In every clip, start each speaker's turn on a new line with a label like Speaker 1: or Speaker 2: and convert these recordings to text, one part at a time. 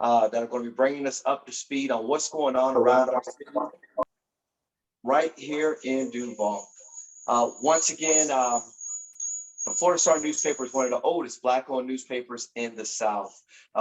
Speaker 1: that are going to be bringing us up to speed on what's going on around our city right here in Duval. Once again, the Florida Star newspaper is one of the oldest Black-owned newspapers in the South.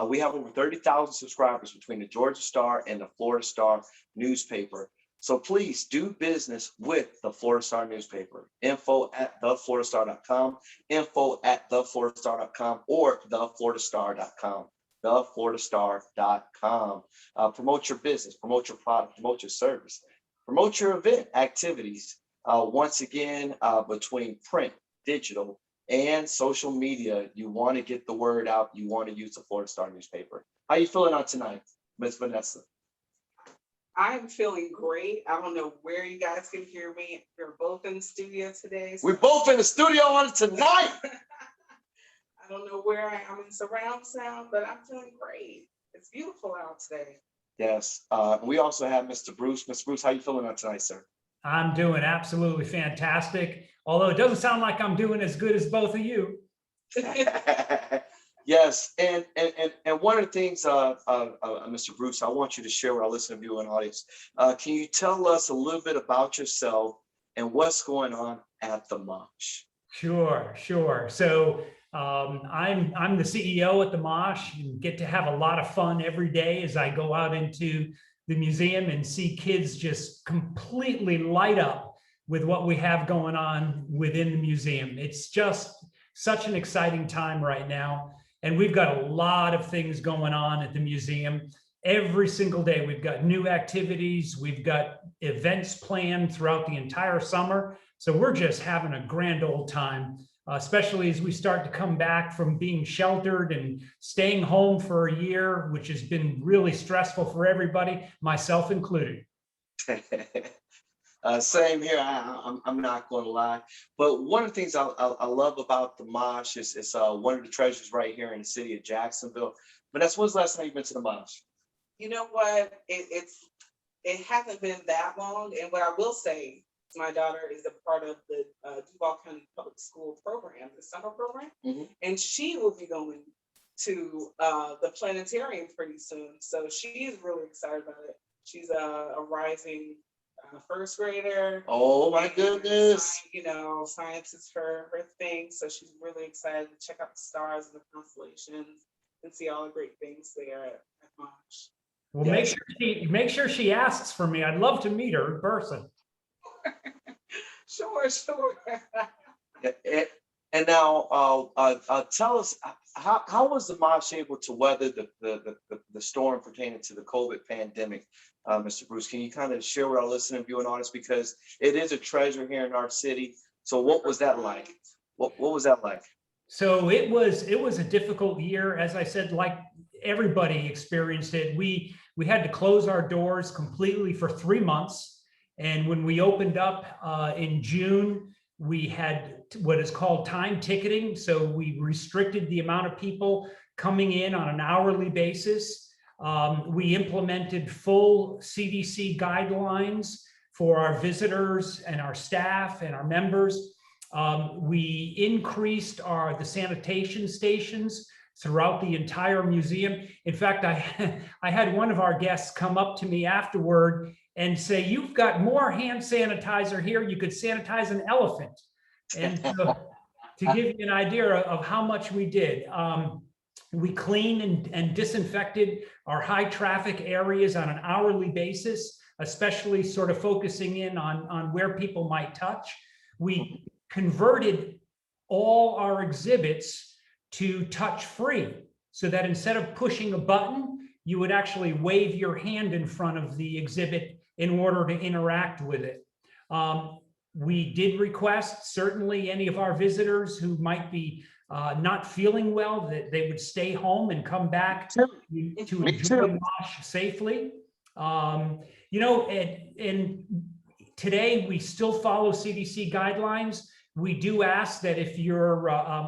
Speaker 1: We have over 30,000 subscribers between the Georgia Star and the Florida Star newspaper. So please do business with the Florida Star newspaper. info@thefloridastar.com, info@thefloridastar.com, or thefloridastar.com, thefloridastar.com. Promote your business, promote your product, promote your service, promote your event activities. Once again, between print, digital, and social media, you want to get the word out. You want to use the Florida Star newspaper. How you feeling on tonight, Miss Vanessa?
Speaker 2: I'm feeling great. I don't know where you guys can hear me. We're both in the studio today.
Speaker 1: So we're both in the studio on tonight.
Speaker 2: I don't know where I am in surround sound, but I'm feeling great. It's beautiful out today.
Speaker 1: Yes. We also have Mr. Bruce. Mr. Bruce, how you feeling on tonight, sir?
Speaker 3: I'm doing absolutely fantastic. Although it doesn't sound like I'm doing as good as both of you.
Speaker 1: Yes, and one of the things, Mr. Bruce, I want you to share with our listening viewing audience. Can you tell us a little bit about yourself and what's going on at the Mosh?
Speaker 3: Sure. So I'm the CEO at the Mosh and get to have a lot of fun every day as I go out into the museum and see kids just completely light up with what we have going on within the museum. It's just such an exciting time right now. And we've got a lot of things going on at the museum. Every single day, we've got new activities. We've got events planned throughout the entire summer. So we're just having a grand old time, especially as we start to come back from being sheltered and staying home for a year, which has been really stressful for everybody, myself included.
Speaker 1: Same here. I'm not going to lie. But one of the things I love about the Mosh is it's one of the treasures right here in the city of Jacksonville. But that's when's the last time you've been to the Mosh?
Speaker 2: You know what? It hasn't been that long. And what I will say, my daughter is a part of the Duval County Public School program, the summer program, and she will be going to the planetarium pretty soon. So she is really excited about it. She's a rising first grader.
Speaker 1: Oh my goodness!
Speaker 2: Science is her thing. So she's really excited to check out the stars and the constellations and see all the great things there at Mosh.
Speaker 3: Well, yes. make sure she asks for me. I'd love to meet her in person.
Speaker 2: Sure.
Speaker 1: And now, tell us how was the Mosh able to weather the storm pertaining to the COVID pandemic, Mr. Bruce? Can you kind of share with our listening viewing audience, because it is a treasure here in our city. So what was that like? What was that like?
Speaker 3: So it was a difficult year, as I said, like everybody experienced it. We had to close our doors completely for 3 months. And when we opened up in June, we had what is called time ticketing. So we restricted the amount of people coming in on an hourly basis. We implemented full CDC guidelines for our visitors and our staff and our members. We increased the sanitation stations throughout the entire museum. In fact, I had one of our guests come up to me afterward and say, "You've got more hand sanitizer here. You could sanitize an elephant." And so, to give you an idea of how much we did, we cleaned and disinfected our high traffic areas on an hourly basis, especially sort of focusing in on where people might touch. We converted all our exhibits to touch free, so that instead of pushing a button, you would actually wave your hand in front of the exhibit in order to interact with it. We did request, certainly, any of our visitors who might be not feeling well, that they would stay home and come back to enjoy Mosh safely. And today we still follow CDC guidelines. We do ask that if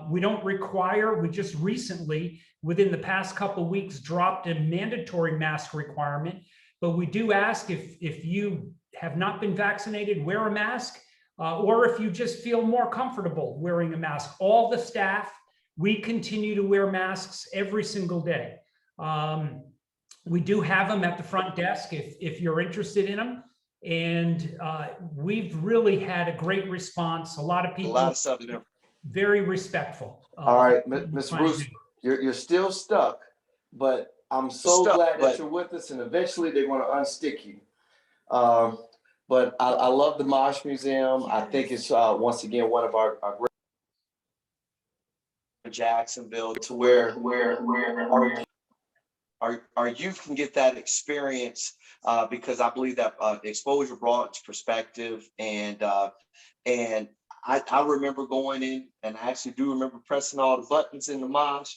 Speaker 3: we don't require, we just recently, within the past couple of weeks, dropped a mandatory mask requirement. But we do ask if you have not been vaccinated, wear a mask, or if you just feel more comfortable wearing a mask. All the staff, we continue to wear masks every single day. We do have them at the front desk if you're interested in them. And we've really had a great response. A lot of
Speaker 1: A
Speaker 3: people,
Speaker 1: lot of stuff in there.
Speaker 3: very respectful.
Speaker 4: All right,
Speaker 3: what we're
Speaker 4: Mr.
Speaker 3: trying to
Speaker 4: Bruce,
Speaker 3: do.
Speaker 4: you're still stuck, but I'm so
Speaker 1: Stuck,
Speaker 4: glad that
Speaker 1: but-
Speaker 4: you're with us, and eventually they're going to unstick you. But I love the Mosh Museum. I think it's once again one of our great
Speaker 1: Jacksonville, to where our youth can get that experience, because I believe that exposure broadens perspective, and I remember going in, and I actually do remember pressing all the buttons in the mosh.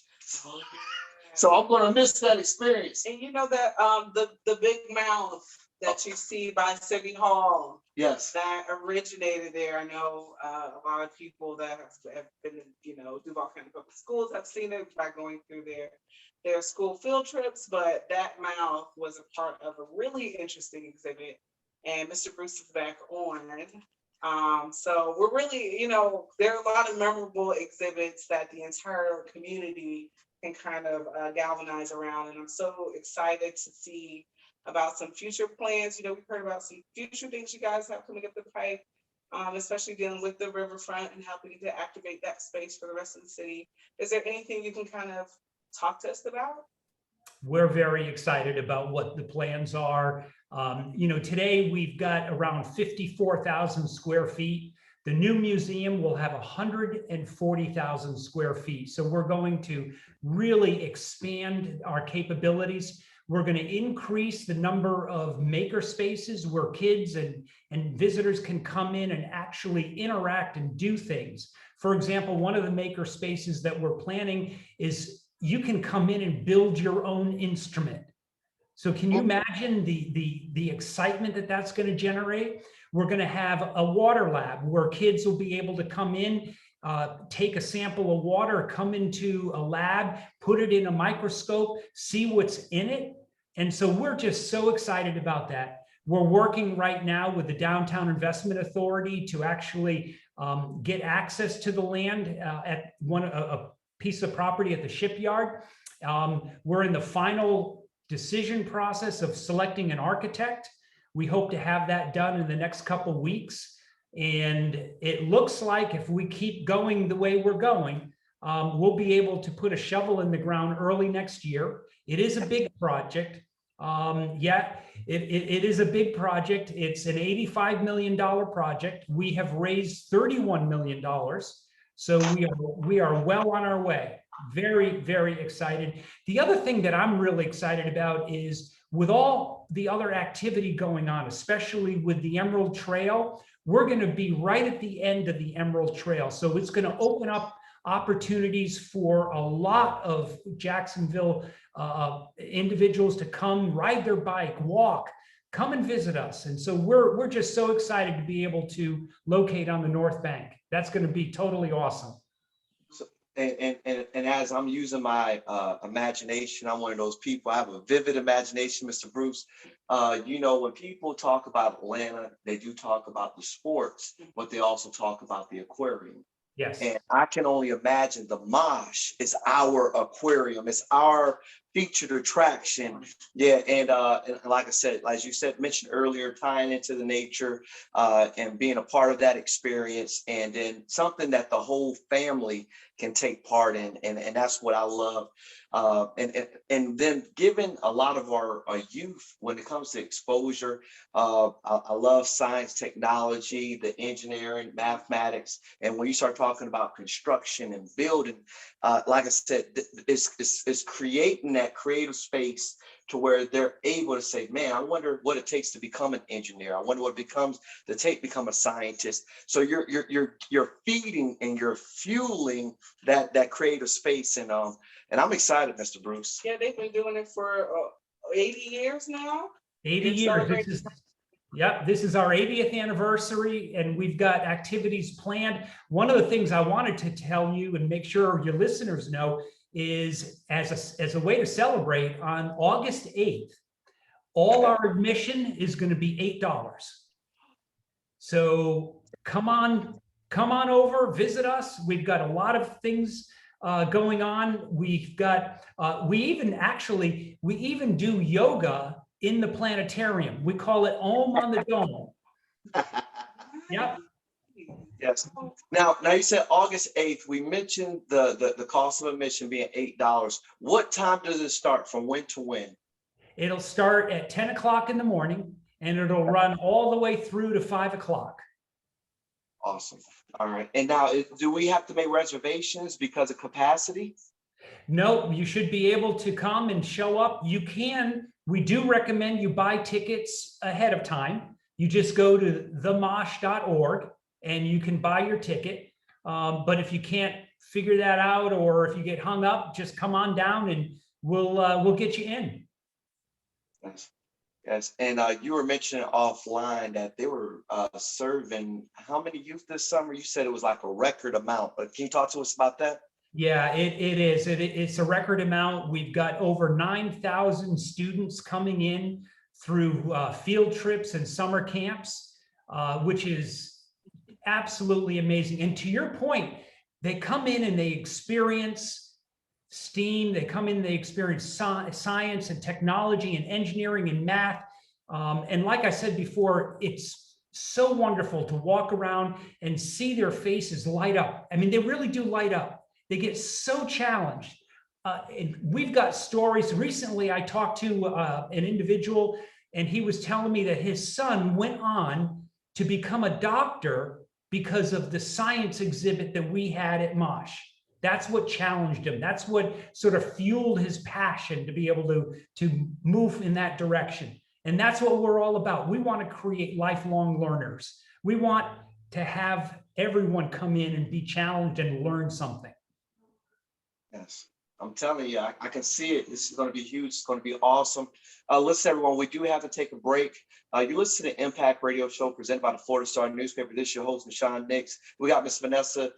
Speaker 1: So I'm gonna miss that experience.
Speaker 2: And you know that the big mouth that you see by City Hall,
Speaker 1: Yes.
Speaker 2: that originated there. I know a lot of people that have been in, Duval County Public Schools have seen it by going through their school field trips, but that mouth was a part of a really interesting exhibit, and Mr. Bruce is back on. So we're really, there are a lot of memorable exhibits that the entire community can kind of galvanize around, and I'm so excited to see about some future plans. We've heard about some future things you guys have coming up the pipe, especially dealing with the riverfront and helping to activate that space for the rest of the city. Is there anything you can kind of talk to us about?
Speaker 3: We're very excited about what the plans are. Today we've got around 54,000 square feet. The new museum will have 140,000 square feet. So we're going to really expand our capabilities. We're going to increase the number of maker spaces where kids and visitors can come in and actually interact and do things. For example, one of the maker spaces that we're planning is you can come in and build your own instrument. So can you imagine the excitement that that's going to generate? We're going to have a water lab where kids will be able to come in, take a sample of water, come into a lab, put it in a microscope, see what's in it. And so we're just so excited about that. We're working right now with the Downtown Investment Authority to actually get access to the land at a piece of property at the shipyard. We're in the final decision process of selecting an architect. We hope to have that done in the next couple of weeks. And it looks like if we keep going the way we're going, we'll be able to put a shovel in the ground early next year. It is a big project. It is a big project. It's an $85 million project. We have raised $31 million. So we are well on our way. Very, very excited. The other thing that I'm really excited about is with all the other activity going on, especially with the Emerald Trail, we're going to be right at the end of the Emerald Trail. So it's going to open up opportunities for a lot of Jacksonville individuals to come ride their bike, walk, come and visit us. And so we're just so excited to be able to locate on the North Bank. That's going to be totally awesome.
Speaker 1: So, and as I'm using my imagination, I'm one of those people. I have a vivid imagination, Mr. Bruce. When people talk about Atlanta, they do talk about the sports, but they also talk about the aquarium.
Speaker 3: Yes.
Speaker 1: And I can only imagine the Mosh is our aquarium. It's our featured attraction. Yeah. And like I said, as you mentioned earlier, tying into the nature and being a part of that experience, and then something that the whole family can take part in. And that's what I love. And then given a lot of our youth, when it comes to exposure, I love science, technology, the engineering, mathematics. And when you start talking about construction and building, like I said, it's creating that creative space to where they're able to say, man, I wonder what it takes to become an engineer. I wonder what it becomes to become a scientist. So you're feeding and you're fueling that creative space. And I'm excited, Mr. Bruce.
Speaker 2: Yeah, they've been doing it for 80 years now.
Speaker 3: 80 years. This is our 80th anniversary, and we've got activities planned. One of the things I wanted to tell you and make sure your listeners know is as a way to celebrate, on August 8th, all our admission is going to be $8. So come on over, visit us. We've got a lot of things going on. We've got, we even do yoga in the planetarium. We call it Om on the Dome. Yep.
Speaker 1: Yes. Now you said August 8th. We mentioned the cost of admission being $8. What time does it start? From when to when?
Speaker 3: It'll start at 10 o'clock in the morning and it'll run all the way through to 5 o'clock.
Speaker 1: Awesome. All right. And now, do we have to make reservations because of capacity?
Speaker 3: No, you should be able to come and show up. You can. We do recommend you buy tickets ahead of time. You just go to themosh.org and you can buy your ticket. But if you can't figure that out, or if you get hung up, just come on down and we'll get you in.
Speaker 1: Yes. Yes. And you were mentioning offline that they were serving how many youth this summer? You said it was like a record amount, but can you talk to us about that?
Speaker 3: Yeah, it is. It's a record amount. We've got over 9,000 students coming in through field trips and summer camps, which is absolutely amazing. And to your point, they come in and they experience STEAM. They come in, they experience science and technology and engineering and math. And like I said before, it's so wonderful to walk around and see their faces light up. I mean, they really do light up. They get so challenged. And we've got stories. Recently, I talked to an individual, and he was telling me that his son went on to become a doctor because of the science exhibit that we had at Mosh. That's what challenged him. That's what sort of fueled his passion to be able to move in that direction. And that's what we're all about. We want to create lifelong learners. We want to have everyone come in and be challenged and learn something.
Speaker 1: Yes. I'm telling you, I can see it. This is going to be huge. It's going to be awesome. Listen, everyone, we do have to take a break. You listen to the Impact Radio Show presented by the Florida Star newspaper. This is your host, Nahshon Nicks. We got Miss Vanessa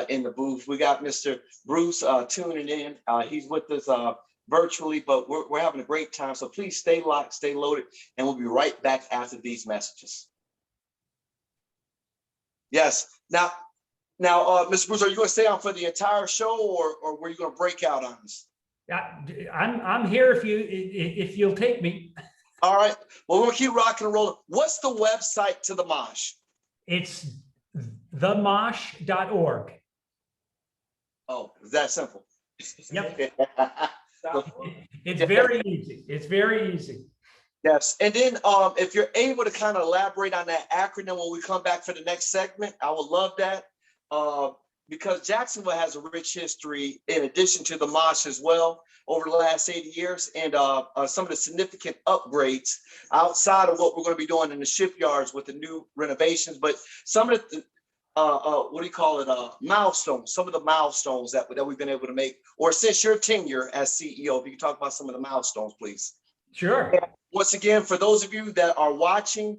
Speaker 1: in the booth. We got Mr. Bruce tuning in. He's with us virtually, but we're having a great time. So please stay locked, stay loaded, and we'll be right back after these messages. Yes. Now, Mr. Bruce, are you going to stay on for the entire show, or were you going to break out on us?
Speaker 3: I'm here if you'll take me.
Speaker 1: All right. Well, we're going to keep rocking and rolling. What's the website to the Mosh?
Speaker 3: It's themosh.org.
Speaker 1: Oh, is that simple?
Speaker 3: Yep. It's very easy. It's very easy.
Speaker 1: Yes. And then if you're able to kind of elaborate on that acronym when we come back for the next segment, I would love that. Because Jacksonville has a rich history in addition to the Mosh as well over the last 80 years, and some of the significant upgrades outside of what we're going to be doing in the shipyards with the new renovations, but some of the milestones, some of the milestones that we've been able to make, or since your tenure as CEO, if you can talk about some of the milestones, please.
Speaker 3: Sure.
Speaker 1: And once again, for those of you that are watching,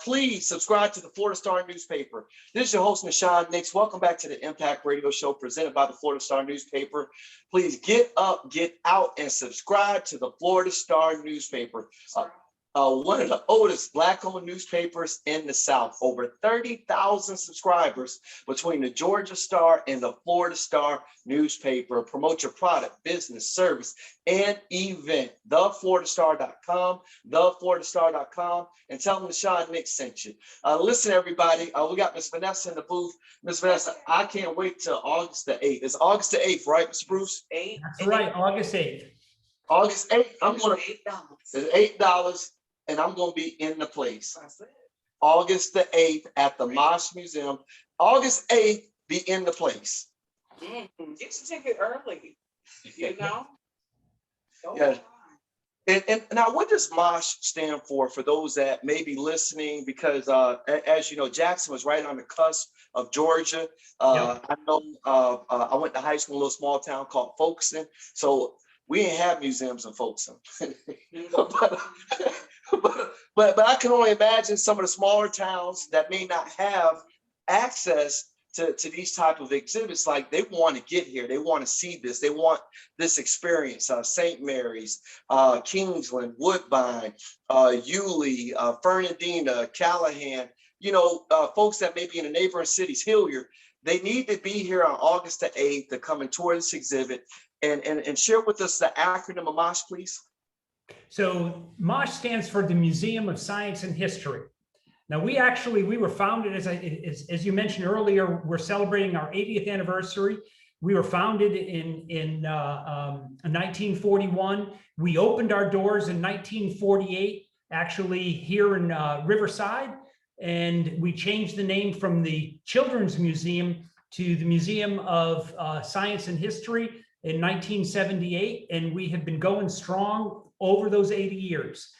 Speaker 1: please subscribe to the Florida Star newspaper. This is your host, Nahshon Nicks. Welcome back to the Impact Radio Show presented by the Florida Star newspaper. Please get up, get out, and subscribe to the Florida Star newspaper. One of the oldest Black-owned newspapers in the South. Over 30,000 subscribers between the Georgia Star and the Florida Star newspaper. Promote your product, business, service, and event. TheFloridaStar.com, TheFloridaStar.com, and tell them Nahshon Nicks sent you. Listen, everybody, we got Miss Vanessa in the booth. Miss Vanessa, I can't wait till August the 8th. It's August the 8th, right, Mr. Bruce?
Speaker 3: That's right, August 8th.
Speaker 1: August 8th, I'm going to,
Speaker 2: $8.
Speaker 1: it's $8. And I'm going to be in the place. August the 8th at the Mosh Museum. August 8th, be in the place.
Speaker 2: Get your ticket early, you know?
Speaker 1: Yeah. And now, what does Mosh stand for those that may be listening? Because as you know, Jackson was right on the cusp of Georgia.
Speaker 3: Yep.
Speaker 1: I know I went to high school in a little small town called Folkestone. So we didn't have museums in Folkestone. But I can only imagine some of the smaller towns that may not have access to these type of exhibits. Like, they want to get here, they want to see this, they want this experience. St. Mary's, Kingsland, Woodbine, Yulee, Fernandina, Callahan, folks that may be in the neighboring cities, Hilliard, They need to be here on August the 8th to come and tour this exhibit and share with us the acronym of MOSH, please.
Speaker 3: So MOSH stands for the Museum of Science and History. Now, we were founded, as you mentioned earlier, we're celebrating our 80th anniversary. We were founded in 1941. We opened our doors in 1948, actually here in Riverside, and we changed the name from the Children's Museum to the Museum of Science and History in 1978, and we have been going strong over those 80 years.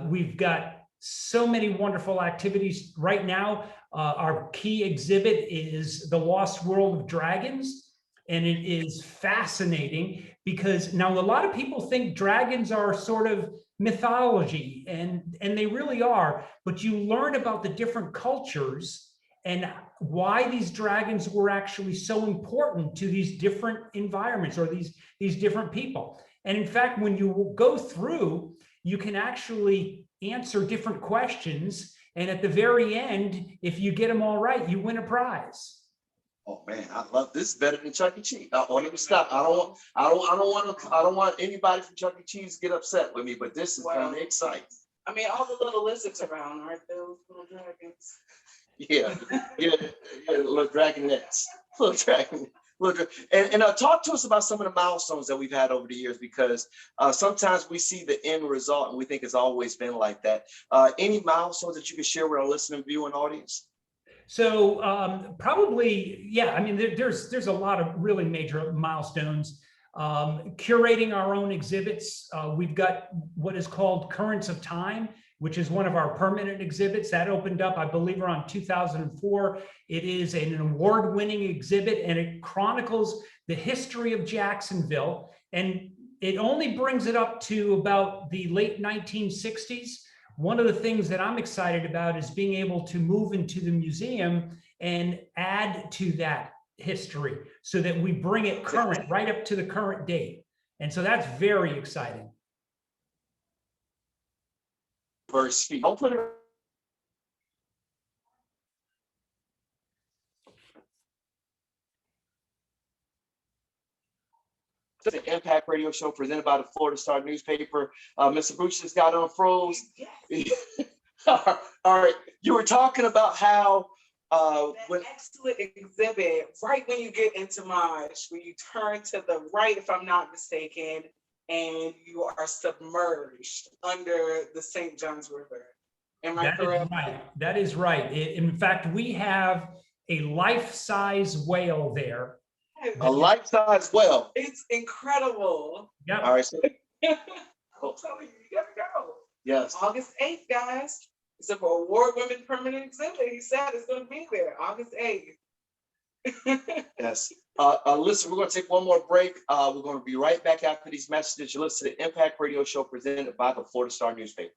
Speaker 3: We've got so many wonderful activities right now. Our key exhibit is The Lost World of Dragons, and it is fascinating because now a lot of people think dragons are sort of mythology, and they really are, but you learn about the different cultures and why these dragons were actually so important to these different environments or these different people. And in fact, when you go through, you can actually answer different questions. And at the very end, if you get them all right, you win a prize.
Speaker 1: Oh man, I love this. Better than Chuck E. Cheese. Let me stop. I don't want anybody from Chuck E. Cheese to get upset with me, but this is kind of exciting.
Speaker 2: I mean, all the little lizards around, aren't those little dragons?
Speaker 1: Yeah, little dragonettes, and talk to us about some of the milestones that we've had over the years, because sometimes we see the end result and we think it's always been like that. Any milestones that you can share with our listening, viewing audience?
Speaker 3: So probably, yeah. I mean, there's a lot of really major milestones. Curating our own exhibits. We've got what is called Currents of Time, which is one of our permanent exhibits that opened up, I believe, around 2004. It is an award-winning exhibit, and it chronicles the history of Jacksonville, and it only brings it up to about the late 1960s. One of the things that I'm excited about is being able to move into the museum and add to that history so that we bring it current, right up to the current date. And so that's very exciting.
Speaker 1: Don't put it. The Impact Radio Show presented by the Florida Star newspaper. Mr. Bruce just got unfroze.
Speaker 2: Yes.
Speaker 1: All right, you were talking about how
Speaker 2: that excellent exhibit, right when you get into MOSH, when you turn to the right, if I'm not mistaken, and you are submerged under the St. Johns River. Am I correct?
Speaker 3: Right. That is right. In fact, we have a life-size whale there.
Speaker 1: A life-size whale.
Speaker 2: It's incredible.
Speaker 3: Yeah.
Speaker 1: All right. So,
Speaker 2: I'm telling you, you gotta go.
Speaker 1: yes.
Speaker 2: August 8th, guys. It's an award-winning permanent exhibit. He said it's going to be there August 8th.
Speaker 1: Yes. Listen, we're going to take one more break. We're going to be right back after these messages. You listen to the Impact Radio Show presented by the Florida Star newspaper.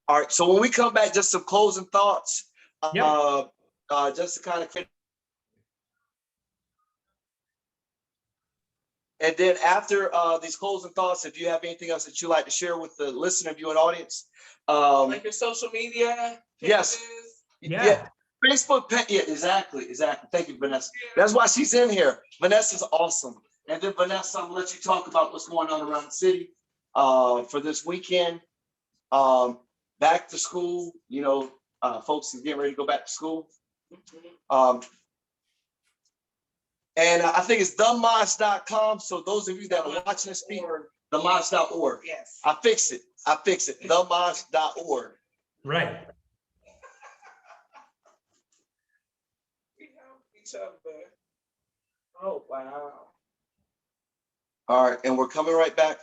Speaker 1: All right. So when we come back, just some closing thoughts.
Speaker 3: Yep.
Speaker 1: Just to kind of finish. And then after these closing thoughts, if you have anything else that you'd like to share with the listener, viewing audience.
Speaker 2: Like your social media?
Speaker 1: Yes. Yeah. Facebook, yeah, exactly. Thank you, Vanessa. That's why she's in here. Vanessa's awesome. And then Vanessa, I'm gonna let you talk about what's going on around the city for this weekend. Back to school, folks are getting ready to go back to school. And I think it's themosh.com. So those of you that are watching this speak, themosh.org.
Speaker 2: Yes.
Speaker 1: I fixed it. Themosh.org.
Speaker 3: Right.
Speaker 2: We help each other. Oh, wow.
Speaker 1: All right. And we're coming right back.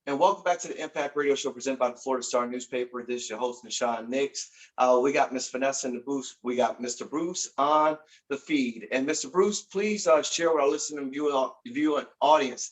Speaker 1: And welcome back to the Impact Radio Show presented by the Florida Star newspaper. This is your host, Nahshon Nicks. We got Miss Vanessa in the booth. We got Mr. Bruce on the feed. And Mr. Bruce, please share with our listening viewing audience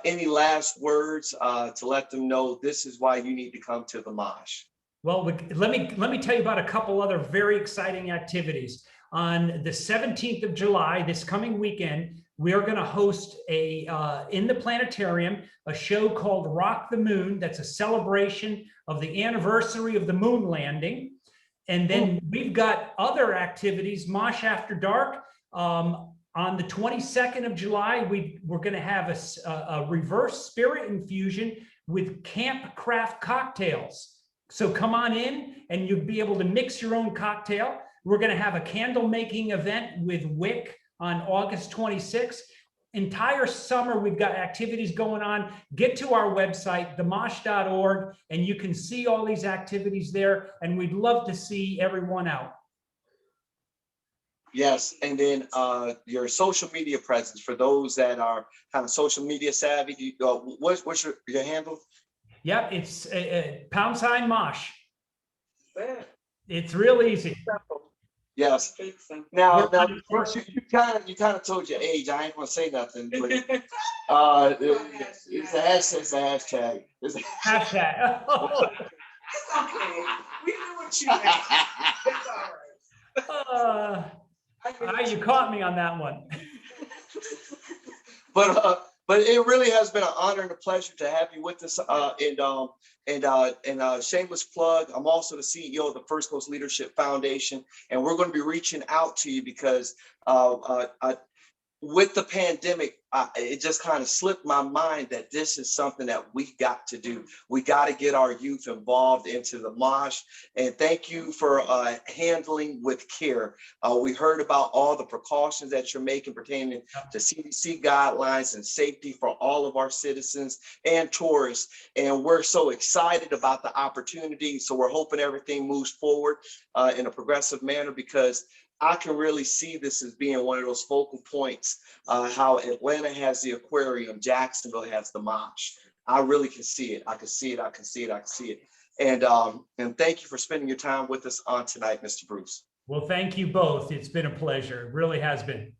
Speaker 1: any last words to let them know this is why you need to come to the MOSH.
Speaker 3: Well, let me tell you about a couple other very exciting activities. on the 17th of July, this coming weekend, we are going to host in the planetarium, a show called Rock the Moon. That's a celebration of the anniversary of the moon landing. And then we've got other activities, Mosh After Dark. On the 22nd of July, we're going to have a reverse spirit infusion with camp craft cocktails. So come on in and you'll be able to mix your own cocktail. We're going to have a candle making event with Wick on August 26th. Entire summer, we've got activities going on. Get to our website, themosh.org, and you can see all these activities there. And we'd love to see everyone out.
Speaker 1: Yes, and then your social media presence for those that are kind of social media savvy. What's your handle?
Speaker 3: Yep, it's # Mosh.
Speaker 2: Yeah.
Speaker 3: It's real easy.
Speaker 1: Yes. Now, first you kind of told your age. I ain't gonna say nothing, but it's a hashtag. It's a
Speaker 3: Hashtag.
Speaker 2: It's okay. We knew what you meant. It's all right.
Speaker 3: You caught me on that one.
Speaker 1: But it really has been an honor and a pleasure to have you with us. And shameless plug, I'm also the CEO of the First Coast Leadership Foundation, and we're going to be reaching out to you because with the pandemic, it just kind of slipped my mind that this is something that we got to do. We got to get our youth involved into the Mosh. And thank you for handling with care. We heard about all the precautions that you're making pertaining to CDC guidelines and safety for all of our citizens and tourists. And we're so excited about the opportunity. So we're hoping everything moves forward in a progressive manner, because I can really see this as being one of those focal points, how Atlanta has the aquarium, Jacksonville has the Mosh. I really can see it. I can see it. And thank you for spending your time with us on tonight, Mr. Bruce.
Speaker 3: Well, thank you both. It's been a pleasure. It really has been.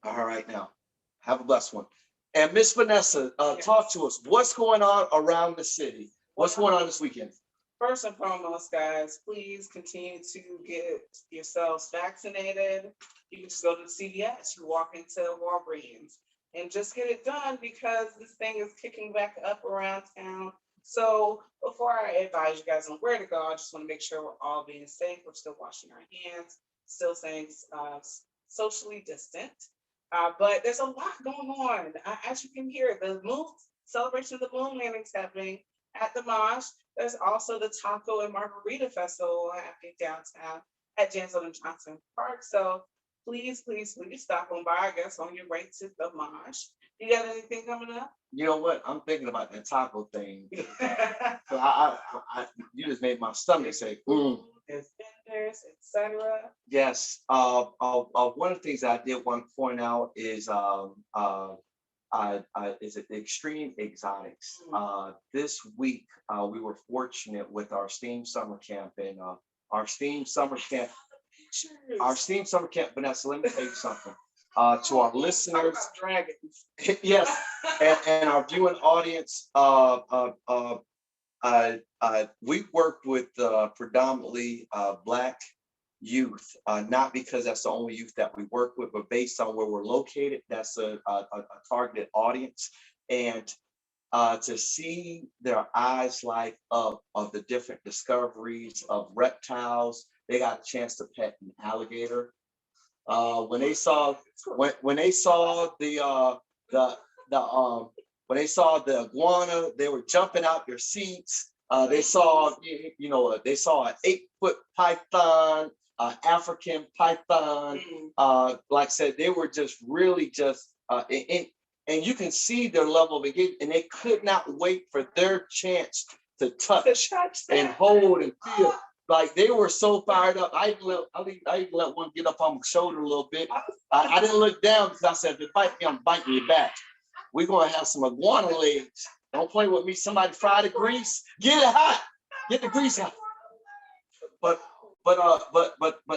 Speaker 1: All right, now, have a blessed one. And Miss Vanessa, talk to us. What's going on around the city? What's going on this weekend?
Speaker 2: First and foremost, guys, please continue to get yourselves vaccinated. You can just go to the CVS, you walk into Walgreens, and just get it done, because this thing is kicking back up around town. So before I advise you guys on where to go, I just want to make sure we're all being safe. We're still washing our hands, still staying socially distant. But there's a lot going on. As you can hear, the moon celebration of the moon landing is happening at the Mosh. There's also the Taco and Margarita Festival happening downtown at Jansen and Johnson Park. So please stop on by, I guess, on your way to the Mosh. You got anything coming up?
Speaker 1: You know what? I'm thinking about that taco thing. So you just made my stomach say,
Speaker 2: There's vendors, etc.
Speaker 1: Yes. One of the things I did want to point out is it Extreme Exotics. This week, we were fortunate with our STEAM summer camp, and our STEAM summer camp, Vanessa, let me tell you something. To our listeners,
Speaker 2: dragons.
Speaker 1: Yes, and our viewing audience, we worked with predominantly Black youth, not because that's the only youth that we work with, but based on where we're located, that's a targeted audience. And to see their eyes light up of the different discoveries of reptiles, they got a chance to pet an alligator. When they saw the iguana, they were jumping out their seats. They saw an 8-foot python, African python. Like I said, they were just really and you can see their level of engagement, and they could not wait for their chance to touch and hold and feel. Like, they were so fired up. I even let one get up on my shoulder a little bit. I didn't look down because I said, if it bite me, I'm biting you back. We're gonna have some iguana legs. Don't play with me. Somebody fry the grease. Get it hot. Get the grease hot. But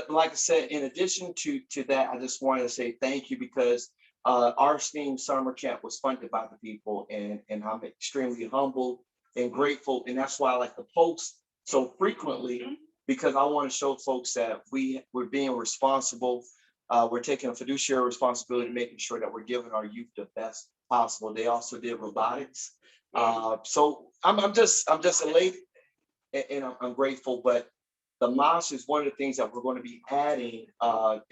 Speaker 1: like I said, in addition to that, I just wanted to say thank you, because our STEAM summer camp was funded by the people, and I'm extremely humble and grateful, and that's why I like to post so frequently because I want to show folks that we're being responsible. We're taking a fiduciary responsibility, making sure that we're giving our youth the best possible. They also did robotics. So I'm just elated, and I'm grateful. But the mosh is one of the things that we're going to be adding,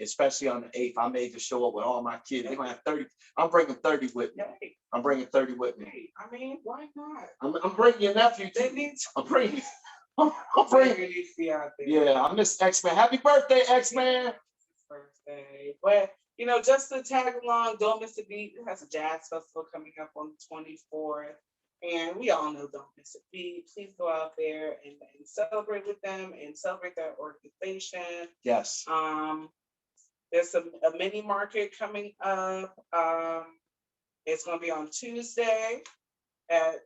Speaker 1: especially on the 8th. I made to show up with all my kids. They're gonna have 30. I'm bringing 30 with me. I'm bringing 30 with me.
Speaker 2: I mean, why not?
Speaker 1: I'm bringing your nephew.
Speaker 2: They need to.
Speaker 1: I'm bringing. I'm bringing.
Speaker 2: You need to be out there.
Speaker 1: Yeah, I miss X-Man. Happy birthday, X-Man.
Speaker 2: Birthday. But just to tag along, Don't Miss a Beat has a jazz festival coming up on the 24th. And we all know Don't Miss a Beat. Please go out there and celebrate with them and celebrate their organization.
Speaker 1: Yes.
Speaker 2: There's a mini market coming up. It's going to be on Tuesday at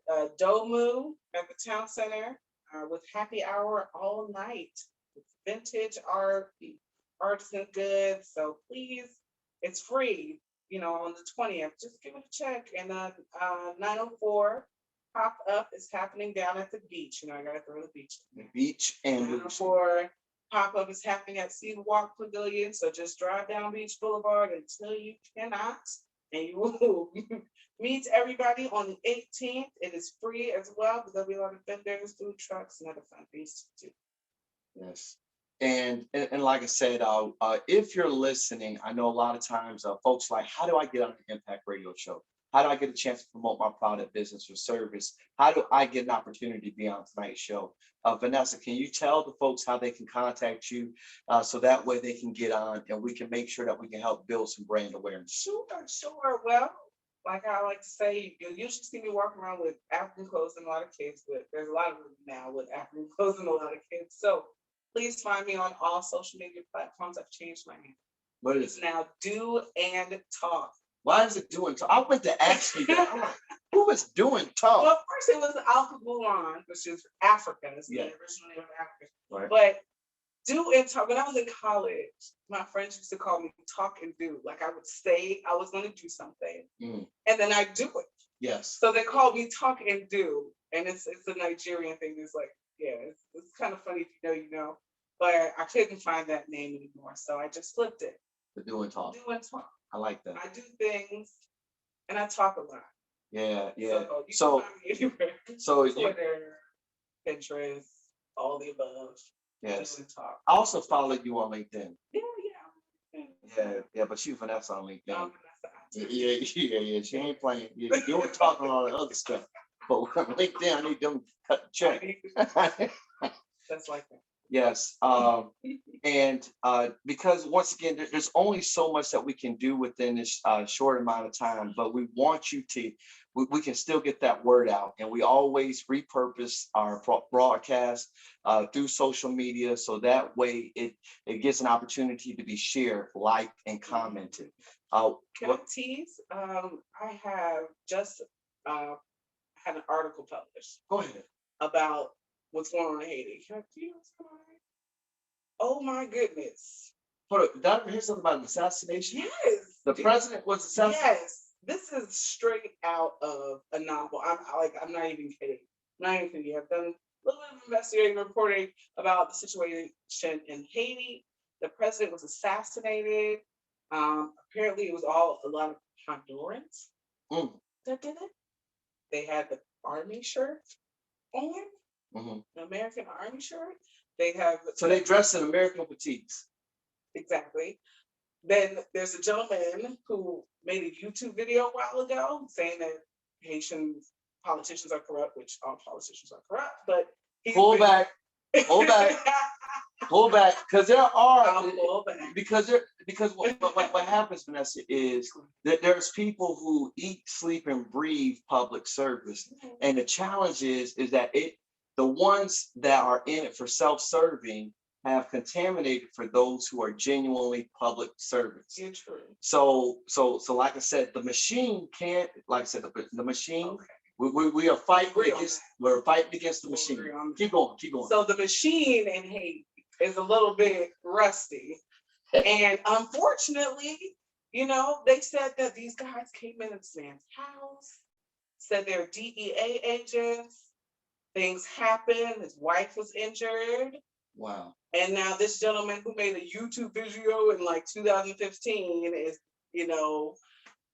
Speaker 2: Domu at the town center with happy hour all night. It's vintage art, artisan goods. So please, it's free. On the 20th, just give it a check. And 904 pop up is happening down at the beach. I gotta throw the beach.
Speaker 1: The beach and
Speaker 2: 904 pop up is happening at Cedar Walk Pavilion. So just drive down Beach Boulevard until you cannot, and you will meet everybody on the 18th. It is free as well, but there'll be a lot of vendors, food trucks, and other fun things to do.
Speaker 1: Yes. And like I said, if you're listening, I know a lot of times folks like, how do I get on the Impact Radio show? How do I get a chance to promote my product, business, or service? How do I get an opportunity to be on tonight's show? Vanessa, can you tell the folks how they can contact you so that way they can get on and we can make sure that we can help build some brand awareness?
Speaker 2: Sure. Well, like I like to say, you'll usually see me walking around with African clothes and a lot of kids, but there's a lot of them now with African clothes and a lot of kids. So please find me on all social media platforms. I've changed my name.
Speaker 1: What is
Speaker 2: it? Now Do and Talk.
Speaker 1: Why is it doing talk? I went to ask you that. I'm like, who is doing talk?
Speaker 2: Well, first it was Alpha Boulan, which is African. It's the original name of Africa.
Speaker 1: Right.
Speaker 2: But Do and Talk, when I was in college, my friends used to call me Talk and Do. Like I would say I was going to do something, and then I do it.
Speaker 1: Yes.
Speaker 2: So they called me Talk and Do, and it's a Nigerian thing. It's like, it's kind of funny if you know. But I couldn't find that name anymore, so I just flipped it.
Speaker 1: The Do and Talk.
Speaker 2: Do and Talk.
Speaker 1: I like that.
Speaker 2: I do things, and I talk a lot.
Speaker 1: Yeah.
Speaker 2: So you can find me anywhere. Twitter, Pinterest, all the above.
Speaker 1: Yes.
Speaker 2: Do and Talk.
Speaker 1: I also follow you on LinkedIn.
Speaker 2: Yeah.
Speaker 1: But you Vanessa on LinkedIn.
Speaker 2: Yeah.
Speaker 1: She ain't playing. You were talking all the other stuff. But on LinkedIn, I need them to cut the check.
Speaker 2: That's like that.
Speaker 1: Yes. And because once again, there's only so much that we can do within this short amount of time, but we want you to, we can still get that word out. And we always repurpose our broadcast through social media. So that way it gets an opportunity to be shared, liked, and commented.
Speaker 2: Can I tease? I have just had an article published.
Speaker 1: Go ahead.
Speaker 2: About what's going on in Haiti. Can I tell you what's going on? Oh my goodness.
Speaker 1: Did I ever hear something about an assassination?
Speaker 2: Yes.
Speaker 1: The president was assassinated?
Speaker 2: Yes. This is straight out of a novel. I'm not even kidding. I've done a little bit of investigating, reporting about the situation in Haiti. The president was assassinated. Apparently it was a lot of Hondurans that did it. They had the army shirt on. The American Army shirt. So
Speaker 1: they dress in American fatigues.
Speaker 2: Exactly. Then there's a gentleman who made a YouTube video a while ago saying that Haitian politicians are corrupt, which all politicians are corrupt, but
Speaker 1: Pull back, because there are because what happens, Vanessa, is that there's people who eat, sleep, and breathe public service, and the challenge is that the ones that are in it for self-serving have contaminated for those who are genuinely public servants.
Speaker 2: True.
Speaker 1: So like I said, the machine can't, like I said, the machine, we are fighting against the machine. Keep going.
Speaker 2: So the machine in Haiti is a little bit rusty. And unfortunately, they said that these guys came in this man's house, said they're DEA agents. Things happened. His wife was injured.
Speaker 1: Wow.
Speaker 2: And now this gentleman who made a YouTube video in like 2015 is, you know,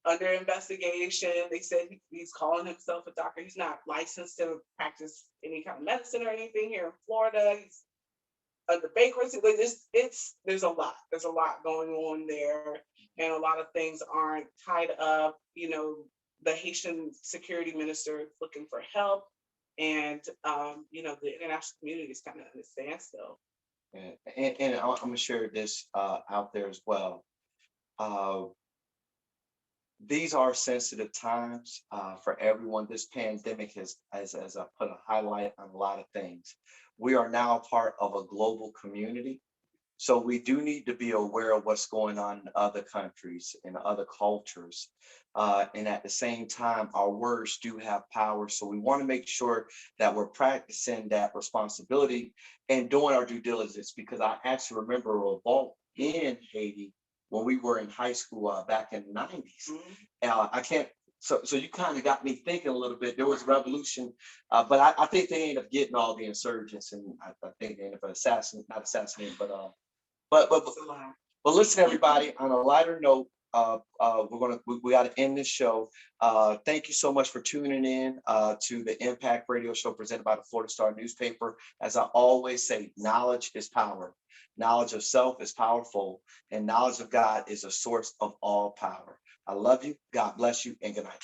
Speaker 2: under investigation. They said he's calling himself a doctor. He's not licensed to practice any kind of medicine or anything here in Florida. He's under bankruptcy. Like there's a lot. There's a lot going on there, and a lot of things aren't tied up. You know, the Haitian security minister is looking for help, and you know, the international community is kind of in a standstill.
Speaker 1: And I'm gonna share this out there as well. These are sensitive times for everyone. This pandemic has, as I put a highlight on a lot of things. We are now part of a global community. So we do need to be aware of what's going on in other countries and other cultures. And at the same time, our words do have power. So we want to make sure that we're practicing that responsibility and doing our due diligence, because I actually remember a vault in Haiti when we were in high school back in the 90s. I can't, so you kind of got me thinking a little bit. There was a revolution, but I think they ended up getting all the insurgents, and I think they ended up not assassinating, but listen, everybody, on a lighter note, we got to end this show. Thank you so much for tuning in to the Impact Radio Show presented by the Florida Star newspaper. As I always say, knowledge is power. Knowledge of self is powerful, and knowledge of God is a source of all power. I love you. God bless you, and good night.